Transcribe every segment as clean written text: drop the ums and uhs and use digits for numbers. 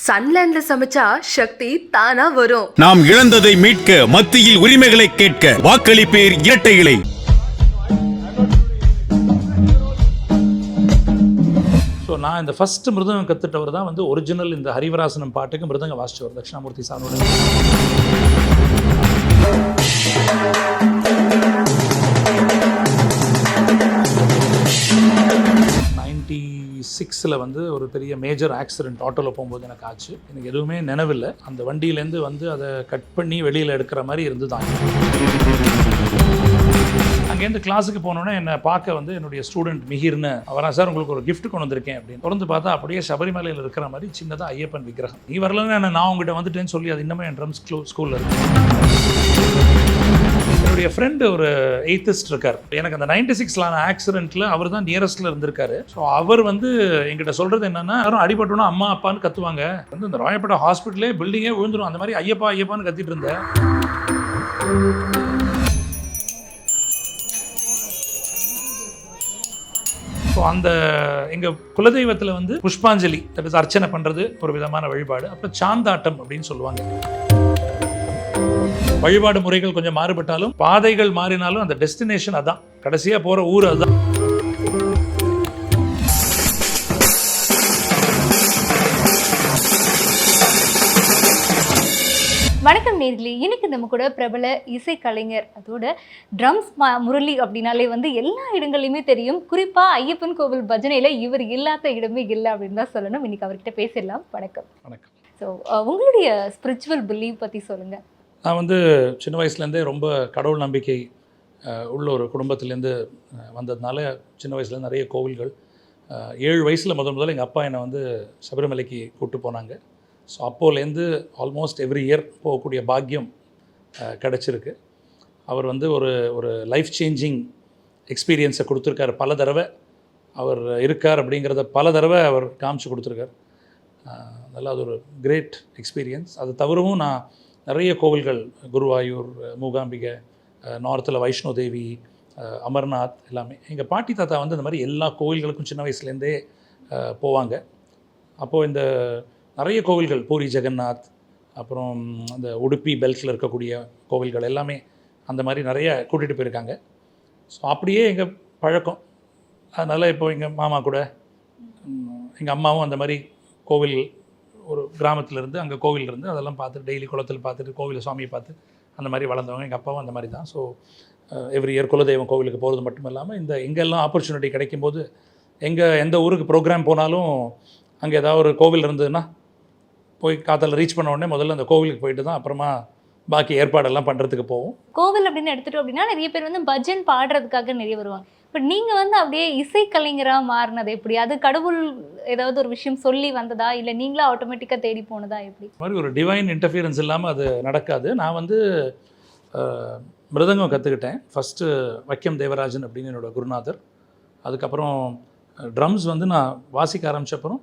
சன்லேண்ட்ல சமைச்சா சக்தி தானா வரும். நாம் இழந்ததை மீட்க, மத்தியில் உரிமைகளை கேட்க வாக்களிப்பேர் இரட்டை இலை. ஸோ நான் இந்த ஃபஸ்ட்டு மிருதங்கம் கற்றுட்டவர் தான் வந்து ஒரிஜினல் இந்த ஹரிவராசனம் பாட்டுக்கு மிருதங்க வாசிச்சவர் தட்சிணாமூர்த்தி சாரோட. 96 வந்து ஒரு பெரிய மேஜர் ஆக்சிடென்ட் ஆட்டோவில் போகும்போது எனக்கு ஆச்சு. எனக்கு எதுவுமே நினைவில்லை. அந்த வண்டியிலேருந்து வந்து அதை கட் பண்ணி வெளியில் எடுக்கிற மாதிரி இருந்து தான். அங்கேருந்து கிளாஸுக்கு போனோன்னே என்னை பார்க்க வந்து என்னுடைய ஸ்டூடெண்ட் மிகிர்னு அவரா, சார் உங்களுக்கு ஒரு கிஃப்ட் கொண்டு வந்திருக்கேன் அப்படின்னு. தொடர்ந்து பார்த்தா அப்படியே சபரிமலையில் இருக்கிற மாதிரி சின்னதாக ஐயப்பன் விக்கிரகம். நீ வரலன்னு நான் உங்ககிட்ட வந்துட்டேன்னு சொல்லி அது இன்னமே என் ட்ரம்ஸ் ஸ்கூலில் இருக்கு. என்னுடைய ஃப்ரெண்டு ஒரு எய்த்திஸ்ட் இருக்கார். எனக்கு அந்த 96 ஆக்சிடென்ட்டில் அவர் தான் நியரஸ்ட்டில் இருந்திருக்காரு. ஸோ அவர் வந்து எங்கிட்ட சொல்கிறது என்னென்னா, யாரும் அடிபட்டோன்னா அம்மா அப்பான்னு கத்துவாங்க. வந்து இந்த ராயப்பேட்டை ஹாஸ்பிட்டலே பில்டிங்கே விழுந்துடும், அந்த மாதிரி ஐயப்பா ஐயப்பான்னு கத்திட்டு இருந்தேன். ஸோ அந்த எங்கள் குலதெய்வத்தில் வந்து புஷ்பாஞ்சலி, தட் இஸ் அர்ச்சனை பண்ணுறது ஒரு விதமான வழிபாடு. அப்புறம் சாந்தாட்டம் அப்படின்னு சொல்லுவாங்க. வழிபாடு முறைகள் கொஞ்சம் மாறுபட்டாலும் பாதைகள் மாறினாலும் அந்த டெஸ்டினேஷன் அதான், கடைசியாக போகிற ஊர் அதுதான். வணக்கம் நேர்களே, இன்னைக்கு நம்ம கூட பிரபல இசை கலைஞர், அதோட ட்ரம்ஸ் முரளி அப்படின்னாலே வந்து எல்லா இடங்களையுமே தெரியும். குறிப்பாக ஐயப்பன் கோவில் பஜனையில் இவர் இல்லாத இடமே இல்லை அப்படின்னு தான் சொல்லணும். இன்னைக்கு அவர்கிட்ட பேசிடலாம். வணக்கம். வணக்கம். ஸோ உங்களுடைய ஸ்பிரிச்சுவல் பிலீவ் பற்றி சொல்லுங்கள். நான் வந்து சின்ன வயசுலேருந்தே ரொம்ப கடவுள் நம்பிக்கை உள்ள ஒரு குடும்பத்துலேருந்து வந்ததுனால சின்ன வயசுலேருந்து நிறைய கோவில்கள். 7 வயசில் முதல்ல எங்கள் அப்பா என்னை வந்து சபரிமலைக்கு கூப்பிட்டு போனாங்க. ஸோ அப்போலேருந்து ஆல்மோஸ்ட் எவ்ரி இயர் போகக்கூடிய பாக்கியம் கிடச்சிருக்கு. அவர் வந்து ஒரு லைஃப் சேஞ்சிங் எக்ஸ்பீரியன்ஸை கொடுத்துருக்காரு. பல தடவை அவர் இருக்கார் அப்படிங்கிறத பல தடவை அவர் காமிச்சு கொடுத்துருக்கார். அதனால் அது ஒரு கிரேட் எக்ஸ்பீரியன்ஸ். அது தவிரவும் நான் நிறைய கோவில்கள், குருவாயூர், மூகாம்பிகை, நார்த்தில் வைஷ்ணோ தேவி, அமர்நாத் எல்லாமே. எங்கள் பாட்டி தாத்தா வந்து இந்த மாதிரி எல்லா கோவில்களுக்கும் சின்ன வயசுலேருந்தே போவாங்க. அப்போது இந்த நிறைய கோவில்கள், பூரி ஜெகநாத், அப்புறம் அந்த உடுப்பி பெல்ட்டில் இருக்கக்கூடிய கோவில்கள் எல்லாமே அந்த மாதிரி நிறைய கூட்டிகிட்டு போயிருக்காங்க. ஸோ அப்படியே எங்கள் பழக்கம். அதனால் இப்போ எங்கள் மாமா கூட எங்கள் அம்மாவும் அந்த மாதிரி கோவில், ஒரு கிராமத்திலேருந்து அங்கே கோவில் இருந்து அதெல்லாம் பார்த்துட்டு டெய்லி குளத்தில் பார்த்துட்டு கோவிலை சுவாமியை பார்த்து அந்த மாதிரி வளர்ந்தவங்க. எங்கள் அப்பாவும் அந்த மாதிரி தான். ஸோ எவ்ரி இயர் குலதெய்வம் கோவிலுக்கு போகிறது மட்டும் இல்லாமல் இந்த எங்கெல்லாம் ஆப்பர்ச்சுனிட்டி கிடைக்கும்போது எந்த ஊருக்கு ப்ரோக்ராம் போனாலும் அங்கே ஏதாவது ஒரு கோவில் இருந்ததுன்னா போய் காத்தால ரீச் பண்ண உடனே முதல்ல அந்த கோவிலுக்கு போயிட்டு தான் அப்புறமா பாக்கி ஏற்பாடெல்லாம் பண்ணுறதுக்கு போவோம். கோவில் அப்படின்னு எடுத்துட்டோம் அப்படின்னா நிறைய பேர் வந்து பஜன் பாடுறதுக்காக நிறைய வருவாங்க. பட் நீங்கள் வந்து அப்படியே இசைக்கலைஞராக மாறினது எப்படி? அது கடவுள் ஏதாவது ஒரு விஷயம் சொல்லி வந்ததா, இல்லை நீங்களா ஆட்டோமேட்டிக்காக தேடி போனதா, எப்படி? இந்த மாதிரி ஒரு டிவைன் இன்டர்ஃபியரன்ஸ் இல்லாமல் அது நடக்காது. நான் வந்து மிருதங்கம் கற்றுக்கிட்டேன். ஃபஸ்ட்டு வைக்கம் தேவராஜன் அப்படின்னு என்னோடய குருநாதர். அதுக்கப்புறம் ட்ரம்ஸ் வந்து நான் வாசிக்க ஆரம்பித்தப்பறம்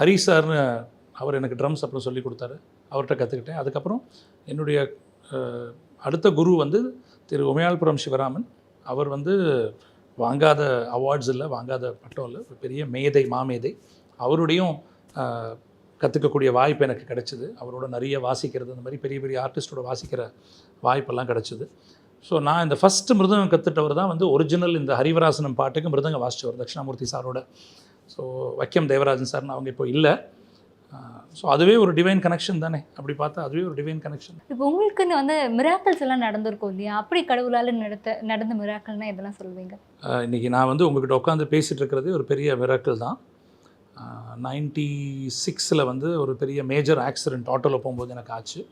ஹரி சார்னு அவர் எனக்கு ட்ரம்ஸ் அப்புறம் சொல்லி கொடுத்தாரு. அவர்கிட்ட கற்றுக்கிட்டேன். அதுக்கப்புறம் என்னுடைய அடுத்த குரு வந்து திரு உமையாள்புரம் சிவராமன். அவர் வந்து வாங்காத அவார்ட்ஸ் இல்லை, வாங்காத பட்டம் இல்லை, ஒரு பெரிய மேதை, மாமேதை. அவருடையும் கற்றுக்கக்கூடிய வாய்ப்பு எனக்கு கிடச்சிது. அவரோட நிறைய வாசிக்கிறது, அந்த மாதிரி பெரிய பெரிய ஆர்டிஸ்டோட வாசிக்கிற வாய்ப்பெல்லாம் கிடச்சிது. ஸோ நான் இந்த ஃபஸ்ட்டு மிருதங்கம் கற்றுட்டவர் தான் வந்து ஒரிஜினல் இந்த ஹரிவராசனம் பாட்டுக்கு மிருதங்கம் வாசித்தவர் தட்சிணாமூர்த்தி சாரோட. ஸோ வைக்கம் தேவராஜன் சார்னு அவங்க இப்போ இல்லை. ஸோ அதுவே ஒரு டிவைன் கனெக்ஷன் தானே. அப்படி பார்த்தா அதுவே ஒரு டிவைன் கனெக்ஷன். இப்போ உங்களுக்குன்னு வந்து மிராக்கிள்ஸ் எல்லாம் நடந்திருக்கும் இல்லையா? அப்படி கடவுளால் நடந்த மிராக்கிள்னா எதெல்லாம் சொல்லுவீங்க? இன்றைக்கி நான் வந்து உங்ககிட்ட உட்காந்து பேசிகிட்டு இருக்கிறதே ஒரு பெரிய மிராக்கிள் தான். 96 வந்து ஒரு பெரிய மேஜர் ஆக்சிடென்ட் ஆட்டோவில் போகும்போது எனக்கு ஆச்சு.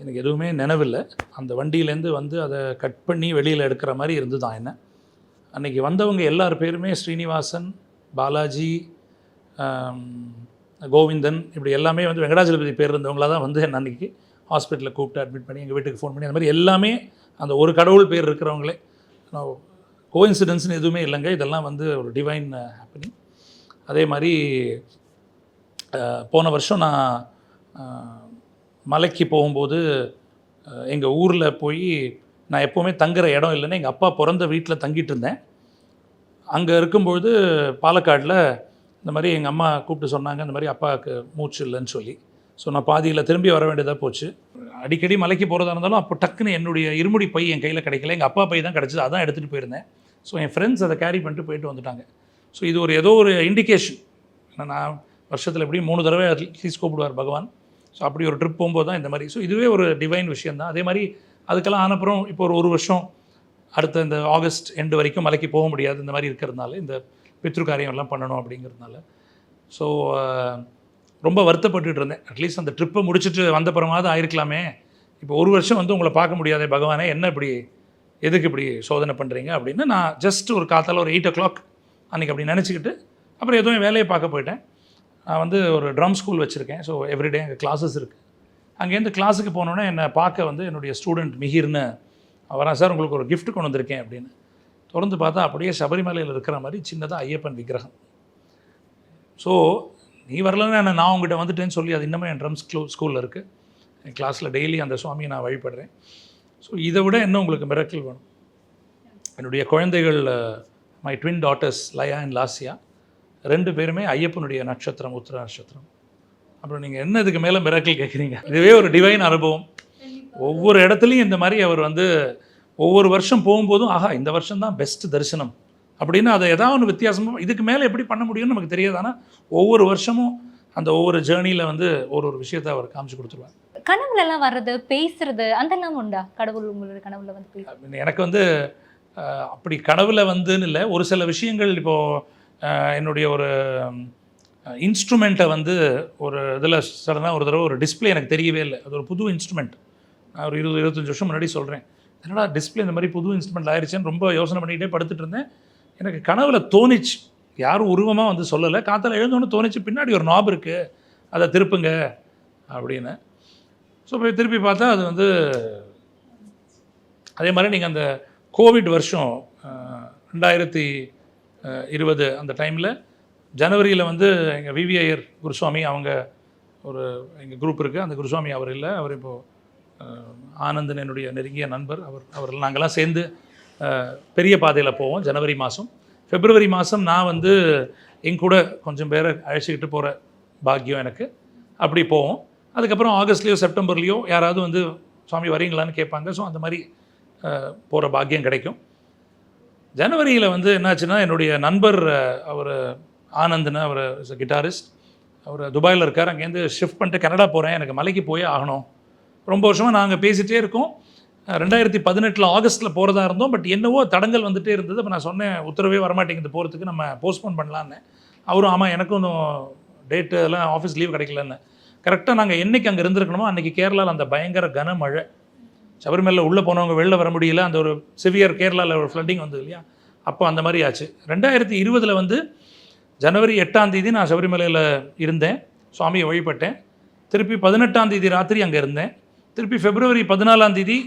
எனக்கு எதுவுமே நினைவில்லை. அந்த வண்டியிலேருந்து வந்து அதை கட் பண்ணி வெளியில் எடுக்கிற மாதிரி இருந்து தான் என்ன. அன்றைக்கி வந்தவங்க எல்லார் பேருமே ஸ்ரீனிவாசன், பாலாஜி, கோவிந்தன், இப்படி எல்லாமே வந்து வெங்கடாஜலபதி பேர் இருந்தவங்களாக தான் வந்து என்ன அன்றைக்கி ஹாஸ்பிட்டலில் கூப்பிட்டு அட்மிட் பண்ணி எங்கள் வீட்டுக்கு ஃபோன் பண்ணி அந்த மாதிரி எல்லாமே அந்த ஒரு கடவுள் பேர் இருக்கிறவங்களே. கோஇன்சிடென்ஸ்னு எதுவுமே இல்லைங்க. இதெல்லாம் வந்து ஒரு டிவைன் ஹேப்பனிங். அதே மாதிரி போன வருஷம் நான் மலைக்கு போகும்போது எங்கள் ஊரில் போய் நான் எப்போவுமே தங்குற இடம் இல்லைன்னு எங்கள் அப்பா பிறந்த வீட்டில் தங்கிட்டு இருந்தேன். அங்கே இருக்கும்பொழுது பாலக்காடில் இந்த மாதிரி எங்கள் அம்மா கூப்பிட்டு சொன்னாங்க, இந்த மாதிரி அப்பாவுக்கு மூச்சு இல்லைன்னு சொல்லி. ஸோ நான் பாதியில் திரும்பி வர வேண்டியதாக போச்சு. அடிக்கடி மலைக்கு போகிறதா இருந்தாலும் அப்போ டக்குன்னு என்னுடைய இருமுடி பை என் கையில் கிடைக்கல, எங்கள் அப்பா பை தான் கிடச்சிது, அதான் எடுத்துகிட்டு போயிருந்தேன். ஸோ என் ஃப்ரெண்ட்ஸ் அதை கேரி பண்ணிட்டு போயிட்டு வந்துட்டாங்க. ஸோ இது ஏதோ ஒரு இண்டிகேஷன். நான் வருஷத்தில் எப்படியும் 3 தடவை அட்லீஸ்ட் கூப்பிடுவார் பகவான். ஸோ அப்படி ஒரு ட்ரிப் போகும்போது தான் இந்த மாதிரி. ஸோ இதுவே ஒரு டிவைன் விஷயம் தான். அதே மாதிரி அதுக்கெல்லாம் ஆனப்புறம் இப்போ ஒரு வருஷம் அடுத்த இந்த ஆகஸ்ட் எண்டு வரைக்கும் மலைக்கு போக முடியாது, இந்த மாதிரி இருக்கிறதுனால, இந்த பித்ரு காரியம்லாம் பண்ணணும் அப்படிங்கிறதுனால. ஸோ ரொம்ப வருத்தப்பட்டுட்டு இருந்தேன். அட்லீஸ்ட் அந்த ட்ரிப்பை முடிச்சுட்டு வந்தப்புறமாவது ஆயிருக்கலாமே. இப்போ ஒரு வருஷம் வந்து உங்களை பார்க்க முடியாதே பகவானே, என்ன இப்படி எதுக்கு இப்படி சோதனை பண்ணுறீங்க அப்படின்னு நான் ஜஸ்ட் ஒரு காத்தால ஒரு 8 o'clock அன்றைக்கி அப்படி நினச்சிக்கிட்டு அப்புறம் எதுவும் வேலையை பார்க்க போயிட்டேன். நான் வந்து ஒரு ட்ரம் ஸ்கூல் வச்சுருக்கேன். ஸோ எவ்ரிடே அங்கே கிளாஸஸ் இருக்குது. அங்கேருந்து கிளாஸுக்கு போனோன்னே என்னை பார்க்க வந்து என்னுடைய ஸ்டூடெண்ட் மிஹிர்னு வரேன், சார் உங்களுக்கு ஒரு கிஃப்ட் கொண்டு வந்திருக்கேன் அப்படின்னு. தொடர்ந்து பார்த்தா அப்படியே சபரிமலையில் இருக்கிற மாதிரி சின்னதாக ஐயப்பன் விக்கிரகம். ஸோ நீ வரலன்னு நான் உங்கள்கிட்ட வந்துட்டேன்னு சொல்லி அது இன்னமும் என் ட்ரம் ஸ்கூலில் இருக்குது. என் கிளாஸில் டெய்லி அந்த சுவாமியை நான் வழிபடுறேன். ஸோ இதை விட இன்னும் உங்களுக்கு மிராக்கிள் வேணும். என்னுடைய குழந்தைகள் மை ட்வின் டாட்டர்ஸ் லயா அண்ட் லாசியா 2 பேருமே ஐயப்பனுடைய நட்சத்திரம், உத்திர நட்சத்திரம். அப்புறம் நீங்கள் என்ன இதுக்கு மேலே மிராக்கிள் கேட்குறீங்க? இதுவே ஒரு டிவைன் அனுபவம். ஒவ்வொரு இடத்துலையும் இந்த மாதிரி அவர் வந்து ஒவ்வொரு வருஷம் போகும்போதும் ஆஹா இந்த வருஷம் தான் பெஸ்ட் தரிசனம் அப்படின்னு அதை ஏதாவது ஒன்று வித்தியாசமாக இதுக்கு மேலே எப்படி பண்ண முடியும்னு நமக்கு தெரியாது. ஆனால் ஒவ்வொரு வருஷமும் அந்த ஒவ்வொரு ஜேர்னியில் வந்து ஒரு விஷயத்தை அவர் காமிச்சு கொடுத்துருவார். கனவுலலாம் வர்றது, பேசுறது அதெல்லாம் உண்டா? கடவுள் உங்களோட கனவுல வந்து எனக்கு வந்து அப்படி கனவுல வந்துன்னு இல்லை, ஒரு சில விஷயங்கள் இப்போது என்னுடைய ஒரு இன்ஸ்ட்ருமெண்ட்டை வந்து ஒரு இதில் சடனாக ஒரு தடவை ஒரு டிஸ்பிளே எனக்கு தெரியவே இல்லை. அது ஒரு புது இன்ஸ்ட்ருமெண்ட். நான் ஒரு 20-25 வருஷம் முன்னாடி சொல்கிறேன், என்னடா டிஸ்பிளே இந்த மாதிரி புது இன்ஸ்ட்ருமெண்ட் ஆயிடுச்சுன்னு ரொம்ப யோசனை பண்ணிக்கிட்டே படுத்துட்டு இருந்தேன். எனக்கு கனவுல தோணிச்சு, யாரும் உருவமாக வந்து சொல்லலை, காத்தால எழுந்தோன்னு தோணிச்சு பின்னாடி ஒரு நாப் இருக்குது அதை திருப்புங்க அப்படின்னு. ஸோ போய் திருப்பி பார்த்தா அது வந்து அதே மாதிரி நீங்கள் அந்த கோவிட் வருஷம் 2020 அந்த டைமில் ஜனவரியில் வந்து எங்கள் விவிஐயர் குருசுவாமி அவங்க ஒரு எங்கள் குரூப் இருக்குது, அந்த குருசுவாமி அவர் இல்லை, அவர் இப்போது ஆனந்தன் என்னுடைய நெருங்கிய நண்பர். அவர் நாங்கள்லாம் சேர்ந்து பெரிய பாதையில் போவோம் ஜனவரி மாதம். பிப்ரவரி மாதம் நான் வந்து என் கூட கொஞ்சம் பேரை அழைச்சிக்கிட்டு போகிற பாக்கியம் எனக்கு, அப்படி போவோம். அதுக்கப்புறம் ஆகஸ்ட்லேயோ செப்டம்பர்லேயோ யாராவது வந்து சுவாமி வரீங்களான்னு கேட்பாங்க. ஸோ அந்த மாதிரி போகிற பாக்கியம் கிடைக்கும். ஜனவரியில் வந்து என்னாச்சுன்னா என்னுடைய நண்பர் அவர் ஆனந்த்னு, அவர் இஸ் அ கிட்டாரிஸ்ட், அவர் துபாயில் இருக்கார். அங்கேருந்து ஷிஃப்ட் பண்ணிட்டு கனடா போகிறேன், எனக்கு மலைக்கு போயே ஆகணும். ரொம்ப வருஷமாக நாங்கள் பேசிகிட்டே இருக்கோம். 2018 ஆகஸ்ட்டில் போகிறதா இருந்தோம். பட் என்னவோ தடங்கள் வந்துகிட்டே இருந்தது. அப்போ நான் சொன்னேன் உத்தரவே வரமாட்டேங்குது போகிறதுக்கு, நம்ம போஸ்ட்போன் பண்ணலான்னு. அவரும் ஆமாம் எனக்கும் டேட்டு எல்லாம் ஆஃபீஸ் லீவ் கிடைக்கலன்னு. கரெக்டாக நாங்கள் என்றைக்கு அங்கே இருந்திருக்கணுமோ அன்றைக்கி கேரளாவில் அந்த பயங்கர கனமழை, சபரிமலையில் உள்ளே போனவங்க வெளில வர முடியல, அந்த ஒரு சிவியர் கேரளாவில் ஒரு ஃப்ளட்டிங் வந்தது இல்லையா, அப்போ அந்த மாதிரி ஆச்சு. 2020 வந்து ஜனவரி 8ஆம் தேதி நான் சபரிமலையில் இருந்தேன், சுவாமியை வழிபட்டேன். திருப்பி 18ஆம் தேதி ராத்திரி அங்கே இருந்தேன். திருப்பி பிப்ரவரி 14ஆம் தேதி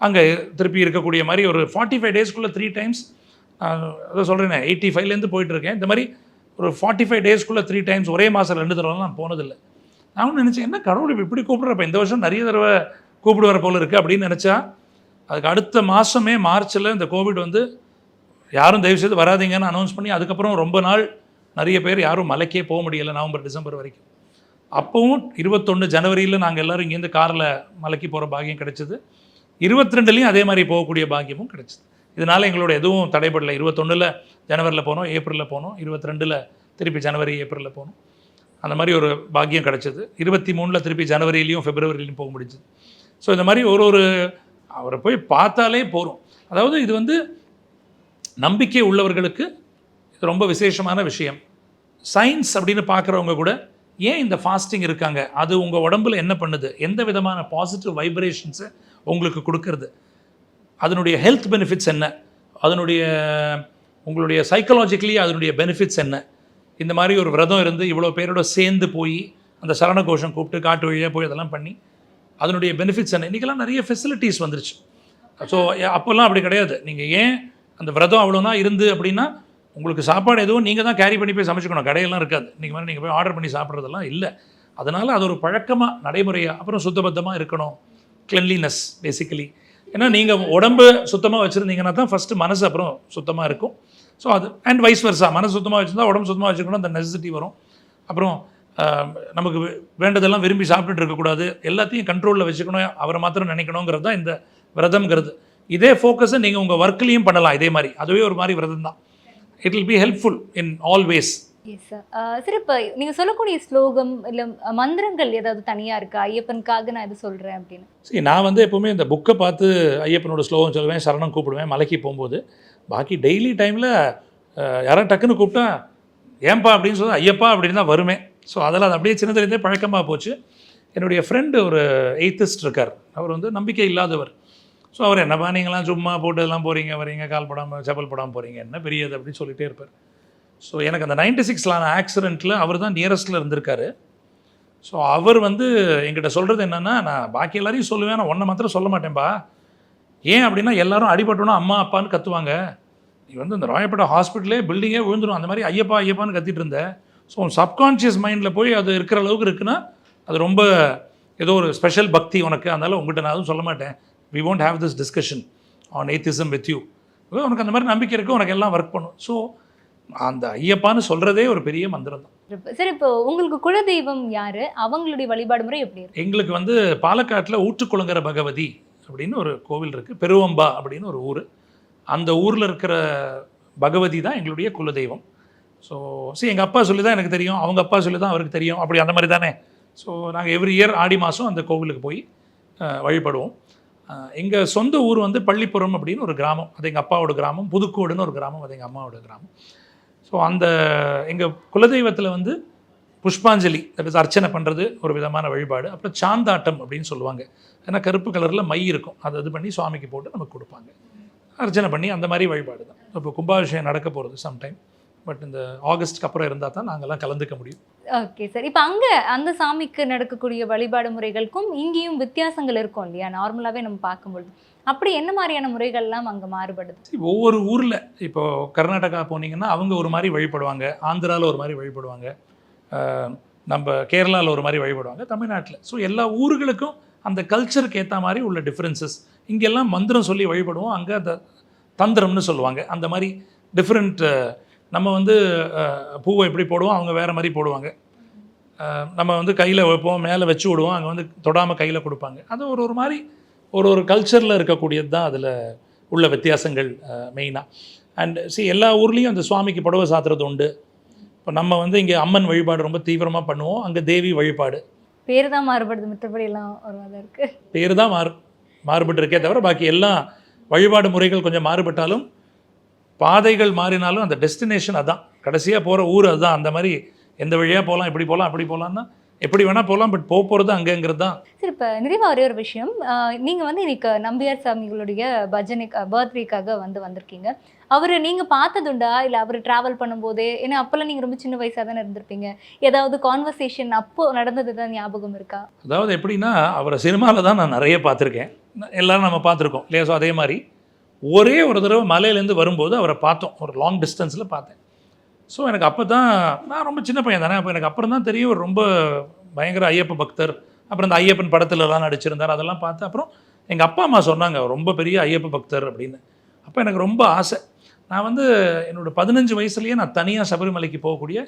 அங்கே திருப்பி இருக்கக்கூடிய மாதிரி ஒரு 45 டேஸ்க்குள்ளே 3 டைம்ஸ், அதை சொல்கிறேன் 85லேருந்து போயிட்டுருக்கேன். இந்த மாதிரி ஒரு 45 டேஸ்க்குள்ளே 3 டைம்ஸ் ஒரே மாதம் 2 தடவைலாம் நான் போனதில்லை. நான் ஒன்று நினச்சேன், என்ன கடவுள் இப்படி கூப்பிட்றப்ப இந்த வருஷம் நிறைய தடவை கூப்பிடுவார போல் இருக்குது அப்படின்னு நினச்சா, அதுக்கு அடுத்த மாதமே மார்ச்சில் இந்த கோவிட் வந்து யாரும் தயவுசெய்து வராதிங்கன்னு அனௌன்ஸ் பண்ணி அதுக்கப்புறம் ரொம்ப நாள் நிறைய பேர் யாரும் மலைக்கே போக முடியலை, நவம்பர் டிசம்பர் வரைக்கும். அப்போவும் 21 ஜனவரியில் நாங்கள் எல்லோரும் இங்கேருந்து காரில் மலைக்கு போகிற பாக்கியம் கிடைச்சிது. 22லேயும் அதே மாதிரி போகக்கூடிய பாக்கியமும் கிடைச்சிது. இதனால் எங்களோட எதுவும் தடைப்படலை. 21 ஜனவரியில் போனோம், ஏப்ரலில் போனோம், 22 திருப்பி ஜனவரி ஏப்ரலில் போனோம். அந்த மாதிரி ஒரு பாக்கியம் கிடச்சிது. 23 திருப்பி ஜனவரியிலையும் பிப்ரவரியிலையும் போக முடிஞ்சுது. ஸோ இந்த மாதிரி ஒரு அவரை போய் பார்த்தாலே போகிறோம். அதாவது இது வந்து நம்பிக்கை உள்ளவர்களுக்கு இது ரொம்ப விசேஷமான விஷயம். சயின்ஸ் அப்படின்னு பார்க்குறவங்க கூட ஏன் இந்த ஃபாஸ்டிங் இருக்காங்க, அது உங்கள் உடம்புல என்ன பண்ணுது, எந்த விதமான பாசிட்டிவ் வைப்ரேஷன்ஸை உங்களுக்கு கொடுக்கறது, அதனுடைய ஹெல்த் பெனிஃபிட்ஸ் என்ன, உங்களுடைய சைக்கலாஜிக்கலி அதனுடைய பெனிஃபிட்ஸ் என்ன. இந்த மாதிரி ஒரு விரதம் இருந்து இவ்வளோ பேரோட சேர்ந்து போய் அந்த சரண கோஷம் கூப்பிட்டு காட்டு வழியாக போய் அதெல்லாம் பண்ணி அதனுடைய பெனிஃபிட்ஸ் என்ன. இன்றைக்கெல்லாம் நிறைய ஃபெசிலிட்டிஸ் வந்துருச்சு. ஸோ அப்போல்லாம் அப்படி கிடையாது. நீங்கள் ஏன் அந்த விரதம் அவ்வளோனா இருந்து அப்படின்னா உங்களுக்கு சாப்பாடு எதுவும் நீங்கள் தான் கேரி பண்ணி போய் சமைச்சிக்கணும், கடையெல்லாம் இருக்காது. நீங்கள் போய் ஆர்டர் பண்ணி சாப்பிட்றதெல்லாம் இல்லை. அதனால் அது ஒரு பழக்கமாக நடைமுறையாக. அப்புறம் சுத்தபத்தமாக இருக்கணும், கிளென்லினஸ் பேசிக்கலி. ஏன்னா நீங்கள் உடம்பு சுத்தமாக வச்சுருந்தீங்கன்னா தான் ஃபஸ்ட்டு மனசு அப்புறம் சுத்தமாக இருக்கும். ஸோ அது அண்ட் வைஸ் வர்ஸா, மனசு சுத்தமாக வச்சுருந்தா உடம்பு சுத்தமாக வச்சுக்கணும், அந்த நெசசிட்டி வரும். அப்புறம் நமக்கு வேண்டதெல்லாம் விரும்பி சாப்பிட்டுட்டு இருக்கக்கூடாது, எல்லாத்தையும் கண்ட்ரோலில் வச்சுக்கணும், அவரை மாத்திரம் நினைக்கணுங்கிறது தான் இந்த விரதம்ங்கிறது. இதே ஃபோக்கஸை நீங்கள் உங்கள் ஒர்க்லேயும் பண்ணலாம் இதே மாதிரி, அதுவே ஒரு மாதிரி விரதம் தான். It will be helpful in all ways. Yes sir. சரி, இப்போ நீங்கள் சொல்லக்கூடிய ஸ்லோகம் இல்லை மந்திரங்கள் ஏதாவது தனியாக இருக்கா? ஐயப்பனுக்காக நான் இது சொல்கிறேன் அப்படின்னு. சரி, நான் வந்து எப்போவுமே இந்த புக்கை பார்த்து ஐயப்பனோட ஸ்லோகம் சொல்லுவேன், சரணம் கூப்பிடுவேன் மலைக்கு போகும்போது. பாக்கி டெய்லி டைமில் யாராவது டக்குன்னு கூப்பிட்டா ஏன்பா அப்படின்னு சொல்லி ஐயப்பா அப்படின்னு தான் வருமே. ஸோ அதெல்லாம் அது அப்படியே சின்னதுலேருந்தே பழக்கமாக போச்சு. என்னுடைய ஃப்ரெண்டு ஒரு எய்த்திஸ்ட் இருக்கார், அவர் வந்து நம்பிக்கை இல்லாதவர். ஸோ அவர் என்னப்பா நீங்களாம் சும்மா போட்டு எல்லாம் போகிறீங்க வரீங்க, கால் போடாமல் செப்பல் போடாமல் போகிறீங்க, என்ன பெரியது அப்படின்னு சொல்லிகிட்டே இருப்பார். ஸோ எனக்கு அந்த 96 ஆக்சிடெண்ட்டில் அவர் தான் நியரஸ்ட்டில் இருந்திருக்காரு. ஸோ அவர் வந்து என்கிட்ட சொல்கிறது என்னென்னா, நான் பாக்கி எல்லாரையும் சொல்லுவேன், நான் ஒன்றை மாத்திரம் சொல்ல மாட்டேன்பா. ஏன் அப்படின்னா எல்லாரும் அடிபட்டோன்னா அம்மா அப்பான்னு கத்துவாங்க, நீ வந்து இந்த ராயப்பேட்டை ஹாஸ்பிட்டலே பில்டிங்கே விழுந்துடும், அந்த மாதிரி ஐயப்பா ஐயப்பான்னு கத்திட்டு இருந்தேன். ஸோ சப்கான்ஷியஸ் மைண்டில் போய் அது இருக்கிற அளவுக்கு இருக்குன்னா அது ரொம்ப ஏதோ ஒரு ஸ்பெஷல் பக்தி உனக்கு, அதனால் உங்கள்கிட்ட நான் அதுவும் சொல்ல மாட்டேன். We won't have this discussion on atheism with you. உனக்கு அந்த மாதிரி நம்பிக்கை இருக்குது, உனக்கு எல்லாம் ஒர்க் பண்ணும். ஸோ அந்த ஐயப்பான்னு சொல்கிறதே ஒரு பெரிய மந்திரம் தான். சரி, இப்போ உங்களுக்கு குலதெய்வம் யார்? அவங்களுடைய வழிபாடு முறை எப்படி இருக்கு? எங்களுக்கு வந்து பாலக்காட்டில் ஊற்றுக்குளங்கர பகவதி அப்படின்னு ஒரு கோவில் இருக்குது, பெருவம்பா அப்படின்னு ஒரு ஊர். அந்த ஊரில் இருக்கிற பகவதி தான் எங்களுடைய குலதெய்வம். ஸோ எங்கள் அப்பா சொல்லி தான் எனக்கு தெரியும், அவங்க அப்பா சொல்லி தான் அவருக்கு தெரியும், அப்படி அந்த மாதிரி தானே. ஸோ நாங்கள் எவ்ரி இயர் ஆடி மாதம் அந்த கோவிலுக்கு போய் வழிபடுவோம். எங்கள் சொந்த ஊர் வந்து பள்ளிப்புறம் அப்படின்னு ஒரு கிராமம், அது எங்கள் அப்பாவோட கிராமம். புதுக்கோடுன்னு ஒரு கிராமம், அது எங்கள் அம்மாவோட கிராமம். ஸோ அந்த எங்கள் குலதெய்வத்தில் வந்து புஷ்பாஞ்சலி, தட் இஸ் அர்ச்சனை பண்ணுறது ஒரு விதமான வழிபாடு. அப்புறம் சாந்தாட்டம் அப்படின்னு சொல்லுவாங்க, ஏன்னா கருப்பு கலரில் மை இருக்கும், அதை இது பண்ணி சுவாமிக்கு போட்டு நமக்கு கொடுப்பாங்க, அர்ச்சனை பண்ணி அந்த மாதிரி வழிபாடு தான். இப்போ கும்பாபிஷேகம் நடக்க போகிறது சம்டைம், பட் இந்த ஆகஸ்ட்டுக்கு அப்புறம் இருந்தால் தான் நாங்கள்லாம் கலந்துக்க முடியும். Okay sir. இப்போ அங்கே அந்த சாமிக்கு நடக்கக்கூடிய வழிபாடு முறைகளுக்கும் இங்கேயும் வித்தியாசங்கள் இருக்கும் இல்லையா? நார்மலாகவே நம்ம பார்க்கும்பொழுது அப்படி என்ன மாதிரியான முறைகள்லாம் அங்கே மாறுபடுது? ஒவ்வொரு ஊரில் இப்போது கர்நாடகா போனீங்கன்னா அவங்க ஒரு மாதிரி வழிபடுவாங்க, ஆந்திராவில் ஒரு மாதிரி வழிபடுவாங்க, நம்ம கேரளாவில் ஒரு மாதிரி வழிபடுவாங்க, தமிழ்நாட்டில். ஸோ எல்லா ஊர்களுக்கும் அந்த கல்ச்சருக்கு ஏற்ற மாதிரி உள்ள டிஃப்ரென்சஸ். இங்கெல்லாம் மந்திரம் சொல்லி வழிபடுவோம், அங்கே அந்த தந்திரம்னு சொல்லுவாங்க. அந்த மாதிரி டிஃப்ரெண்ட். நம்ம வந்து பூவை எப்படி போடுவோம், அவங்க வேறு மாதிரி போடுவாங்க. நம்ம வந்து கையில் வைப்போம், மேலே வச்சு விடுவோம், அங்கே வந்து தொடாமல் கையில் கொடுப்பாங்க. அது ஒரு மாதிரி ஒரு கல்ச்சரில் இருக்கக்கூடியது தான் அதில் உள்ள வித்தியாசங்கள் மெயினாக. அண்ட் எல்லா ஊர்லேயும் அந்த சுவாமிக்கு புடவை சாத்துறது உண்டு. இப்போ நம்ம வந்து இங்கே அம்மன் வழிபாடு ரொம்ப தீவிரமாக பண்ணுவோம், அங்கே தேவி வழிபாடு. பேர் தான் மாறுபடுது, மற்றபடி எல்லாம் ஒரு மாதிரி இருக்குது. பேர் தான் மாறுபட்டு இருக்கே தவிர பாக்கி எல்லா வழிபாடு முறைகள் கொஞ்சம் மாறுபட்டாலும், பாதைகள் மாறினாலும் அந்த டெஸ்டினேஷன் அதான், கடைசியாக போகிற ஊர் அதுதான். அந்த மாதிரி எந்த வழியாக போகலாம், எப்படி போகலாம், அப்படி போகலான்னா எப்படி வேணால் போகலாம், பட் போகிறது அங்கேங்கிறது தான். சரி, இப்போ நிறைவாக ஒரே ஒரு விஷயம், நீங்கள் வந்து இன்னைக்கு நம்பியார் சாமிகளுடைய பஜனைக்கு பர்த்டேக்காக வந்திருக்கீங்க. அவர் நீங்கள் பார்த்ததுண்டா, இல்லை அவர் ட்ராவல் பண்ணும்போதே? ஏன்னா அப்போல்லாம் நீங்கள் ரொம்ப சின்ன வயசாக தானே இருந்திருப்பீங்க, ஏதாவது கான்வர்சேஷன் அப்போது நடந்தது தான் ஞாபகம் இருக்கா? அதாவது எப்படின்னா, அவரை சினிமாவில் தான் நான் நிறைய பார்த்துருக்கேன், எல்லோரும் நம்ம பார்த்துருக்கோம் இல்லையா? ஸோ அதே மாதிரி ஒரே ஒரு தடவை மலையிலேருந்து வரும்போது அவரை பார்த்தோம், ஒரு லாங் டிஸ்டன்ஸில் பார்த்தேன். ஸோ எனக்கு அப்போ தான், நான் ரொம்ப சின்ன பையன் தானே, அப்போ எனக்கு அப்புறம் தான் தெரியும் ஒரு ரொம்ப பயங்கர ஐயப்ப பக்தர். அப்புறம் இந்த ஐயப்பன் படத்துலலாம் நடிச்சிருந்தார், அதெல்லாம் பார்த்து அப்புறம் எங்கள் அப்பா அம்மா சொன்னாங்க ரொம்ப பெரிய ஐயப்ப பக்தர் அப்படின்னு. அப்போ எனக்கு ரொம்ப ஆசை. நான் வந்து என்னோடய 15 வயசுலேயே நான் தனியாக சபரிமலைக்கு போகக்கூடிய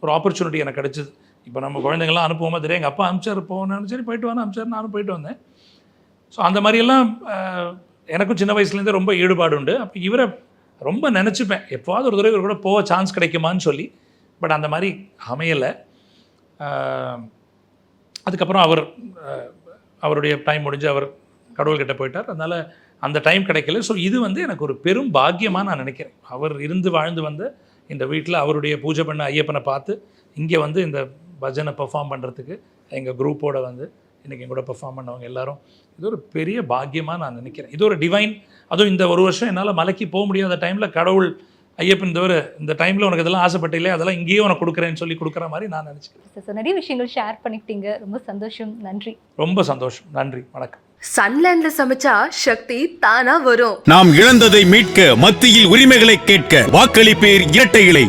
ஒரு ஆப்பர்ச்சுனிட்டி எனக்கு கிடச்சிது. இப்போ நம்ம குழந்தைங்கள்லாம் அனுப்புவோமா தெரியும், எங்கள் அப்பா அனுப்பிச்சார் போகணுன்னு, சரி போயிட்டு வாங்க அனுப்பிச்சார், நானும் போயிட்டு வந்தேன். ஸோ அந்த மாதிரியெல்லாம் எனக்கும் சின்ன வயசுலேருந்தே ரொம்ப ஈடுபாடு உண்டு. அப்போ இவரை ரொம்ப நினச்சிப்பேன், எப்போவாவது ஒரு தடவை இவர் கூட போக சான்ஸ் கிடைக்குமான்னு சொல்லி. பட் அந்த மாதிரி அமையலை. அதுக்கப்புறம் அவருடைய டைம் முடிஞ்சு அவர் கடவுள்கிட்ட போயிட்டார், அதனால் அந்த டைம் கிடைக்கல. ஸோ இது வந்து எனக்கு ஒரு பெரும் பாக்கியமாக நான் நினைக்கிறேன். அவர் இருந்து வாழ்ந்து வந்த இந்த வீட்டில் அவருடைய பூஜை பண்ண ஐயப்பனை பார்த்து இங்கே வந்து இந்த பஜனை பெர்ஃபார்ம் பண்ணுறதுக்கு எங்கள் குரூப்போடு வந்து இன்றைக்கி எங்கூட பெர்ஃபார்ம் பண்ணவங்க எல்லாரும், இது ஒரு பெரிய பாக்கியமாக நான் நினைக்கிறேன். இது ஒரு டிவைன். அதுவும் இந்த ஒரு வருஷம் என்னால் மலைக்கு போக முடியாத டைமில் கடவுள் ஐயப்பன் தவிர இந்த டைமில் உனக்கு இதெல்லாம் ஆசைப்பட்டில்லையே, அதெல்லாம் இங்கேயே உனக்கு கொடுக்குறேன்னு சொல்லி கொடுக்குற மாதிரி நான் நினச்சிக்கிறேன். சார், நிறைய விஷயங்கள் ஷேர் பண்ணிக்கிட்டீங்க, ரொம்ப சந்தோஷம், நன்றி. ரொம்ப சந்தோஷம், நன்றி, வணக்கம். சன்லேண்ட்ல சமைச்சா சக்தி தானா வரும். நாம் இழந்ததை மீட்க, மத்தியில் உரிமைகளை கேட்க வாக்களிப்பேர் இரட்டை இலை.